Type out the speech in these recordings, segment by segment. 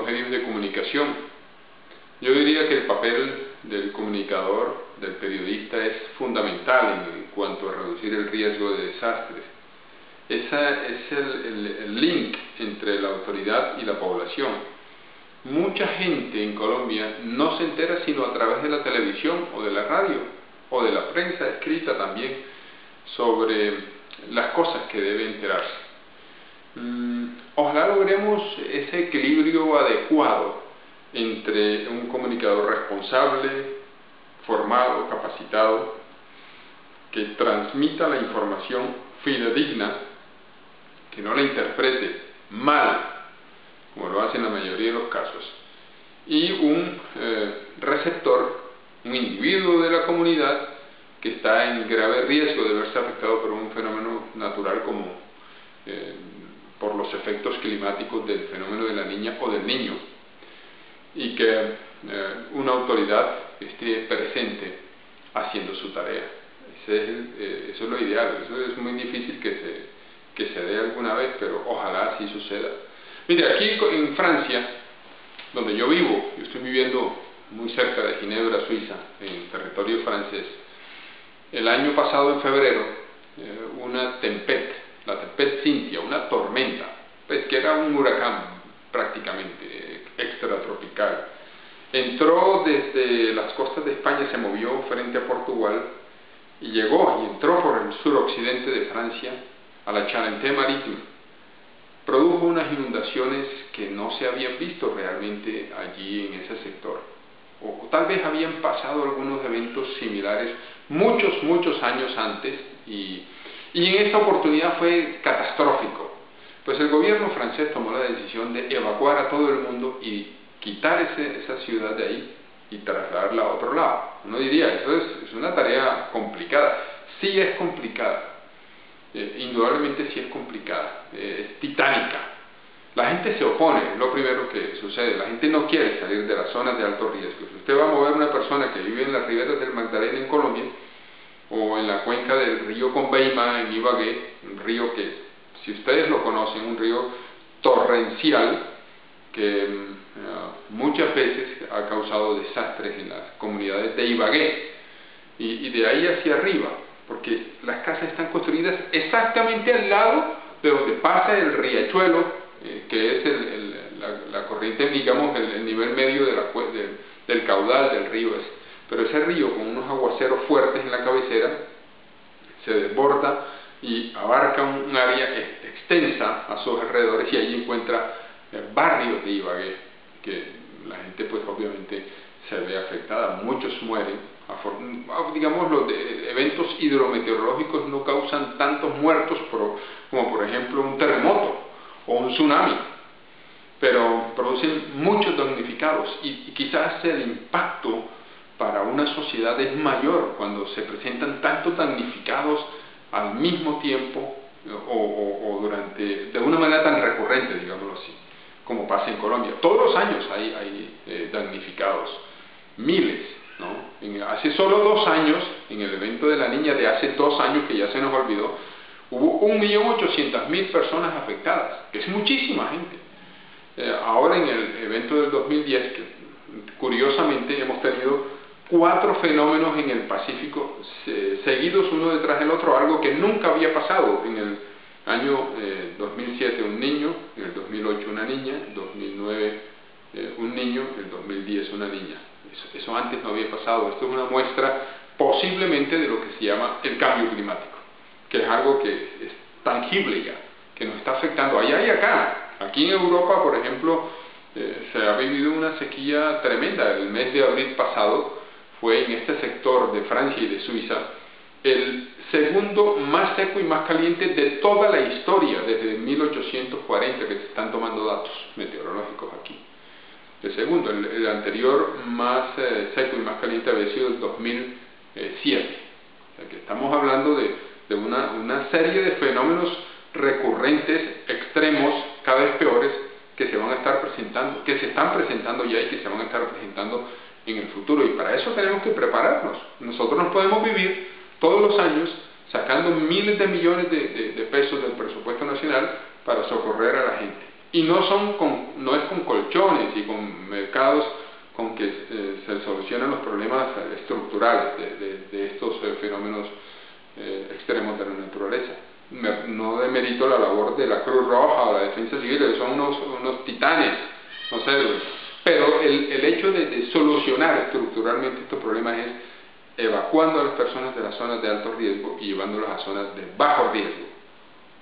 medios de comunicación. Yo diría que el papel del comunicador, del periodista, es fundamental en cuanto a reducir el riesgo de desastres. Ese es el link entre la autoridad y la población. Mucha gente en Colombia no se entera sino a través de la televisión o de la radio o de la prensa escrita también sobre las cosas que debe enterarse. Ojalá logremos ese equilibrio adecuado entre un comunicador responsable, formado, capacitado, que transmita la información fidedigna, que no la interprete mal, como lo hace en la mayoría de los casos, y un receptor, un individuo de la comunidad que está en grave riesgo de verse afectado por un fenómeno natural como por los efectos climáticos del fenómeno de la niña o del niño, y que una autoridad esté presente haciendo su tarea. Eso es lo ideal. Eso es muy difícil que se dé alguna vez, pero ojalá así suceda. Mire, aquí en Francia, donde yo vivo, yo estoy viviendo muy cerca de Ginebra, Suiza, en territorio francés. El año pasado, en febrero, una tempête, la tempête Cynthia, una tormenta, pues que era un huracán prácticamente extratropical, entró desde las costas de España, se movió frente a Portugal y llegó y entró por el suroccidente de Francia a la Charente-Maritime. Produjo unas inundaciones que no se habían visto realmente allí en ese sector, o tal vez habían pasado algunos eventos similares muchos años antes, y en esta oportunidad fue catastrófico. Pues el gobierno francés tomó la decisión de evacuar a todo el mundo y quitar esa ciudad de ahí y trasladarla a otro lado. Uno diría, eso es una tarea complicada. Sí es complicada, indudablemente sí es complicada, es titánica. La gente se opone, es lo primero que sucede. La gente no quiere salir de las zonas de alto riesgo. Si usted va a mover a una persona que vive en las riberas del Magdalena en Colombia, o en la cuenca del río Conveima en Ibagué, un río que, si ustedes lo conocen, un río torrencial que muchas veces ha causado desastres en las comunidades de Ibagué y de ahí hacia arriba, porque las casas están construidas exactamente al lado de donde pasa el riachuelo, que es la corriente, digamos, el nivel medio del caudal del río ese. Pero ese río, con unos aguaceros fuertes en la cabecera, se desborda y abarca un área extensa a sus alrededores, y allí encuentra barrios de Ibagué, que la gente pues obviamente se ve afectada, muchos mueren. Digamos, los eventos hidrometeorológicos no causan tantos muertos como por ejemplo un terremoto o un tsunami, pero producen muchos damnificados, y quizás el impacto para una sociedad es mayor cuando se presentan tantos damnificados al mismo tiempo o de una manera tan recurrente, digámoslo así, como pasa en Colombia. Todos los años hay damnificados, miles, ¿no? Hace solo 2 años, en el evento de la niña de hace 2 años que ya se nos olvidó, hubo 1.800.000 personas afectadas, que es muchísima gente. Ahora en el evento del 2010, que curiosamente hemos tenido 4 fenómenos en el Pacífico seguidos uno detrás del otro, algo que nunca había pasado. En el año 2007 un niño, en el 2008 una niña, en el 2009 un niño, en el 2010 una niña. Eso antes no había pasado. Esto es una muestra posiblemente de lo que se llama el cambio climático, que es algo que es tangible ya, que nos está afectando allá y acá. Aquí en Europa, por ejemplo, se ha vivido una sequía tremenda. El mes de abril pasado fue en este sector de Francia y de Suiza el segundo más seco y más caliente de toda la historia, desde 1840 que se están tomando datos meteorológicos aquí. El segundo, el anterior más seco y más caliente había sido el 2007. O sea que estamos hablando de una serie de fenómenos recurrentes, extremos, cada vez peores, que se van a estar presentando, que se están presentando ya y que se van a estar presentando en el futuro, y para eso tenemos que prepararnos. Nosotros no podemos vivir todos los años sacando miles de millones de pesos del presupuesto nacional para socorrer a la gente. Y no es con colchones y con mercados con que se solucionan los problemas estructurales de estos fenómenos extremos de la naturaleza. No demerito la labor de la Cruz Roja o la Defensa Civil, que son unos titanes, no sé, pero el hecho de solucionar estructuralmente estos problemas es evacuando a las personas de las zonas de alto riesgo y llevándolas a zonas de bajo riesgo,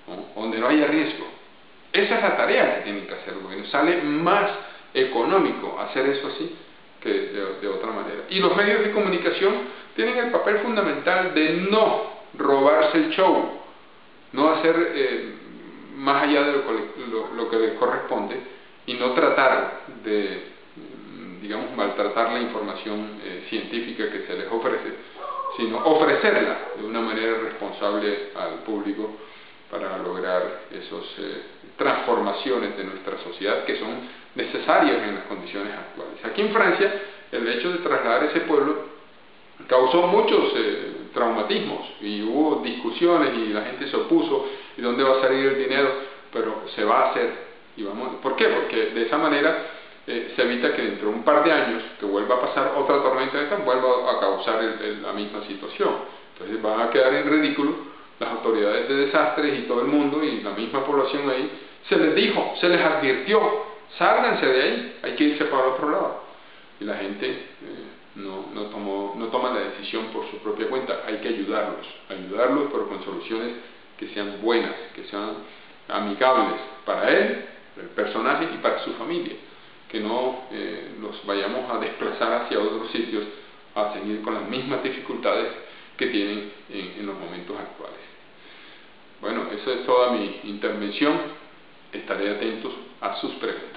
¿no? Donde no haya riesgo. Esa es la tarea que tienen que hacer el gobierno. Sale más económico hacer eso así que de otra manera. Y los medios de comunicación tienen el papel fundamental de no robarse el show, no hacer más allá de lo que les corresponde y no tratar de, digamos, maltratar la información científica que se les ofrece, sino ofrecerla de una manera responsable al público para lograr esas transformaciones de nuestra sociedad que son necesarias en las condiciones actuales. Aquí en Francia, el hecho de trasladar ese pueblo causó muchos traumatismos y hubo discusiones y la gente se opuso y dónde va a salir el dinero, pero se va a hacer. Y vamos, ¿por qué? Porque de esa manera se evita que dentro de un par de años que vuelva a pasar otra tormenta de esta, vuelva a causar la misma situación. Entonces van a quedar en ridículo las autoridades de desastres y todo el mundo y la misma población ahí. Se les dijo, se les advirtió, sálganse de ahí, hay que irse para otro lado. Y la gente no toma la decisión por su propia cuenta, hay que ayudarlos, pero con soluciones que sean buenas, que sean amigables para él, el personaje y para su familia, que no los vayamos a desplazar hacia otros sitios a seguir con las mismas dificultades que tienen en los momentos actuales. Bueno, esa es toda mi intervención, estaré atentos a sus preguntas.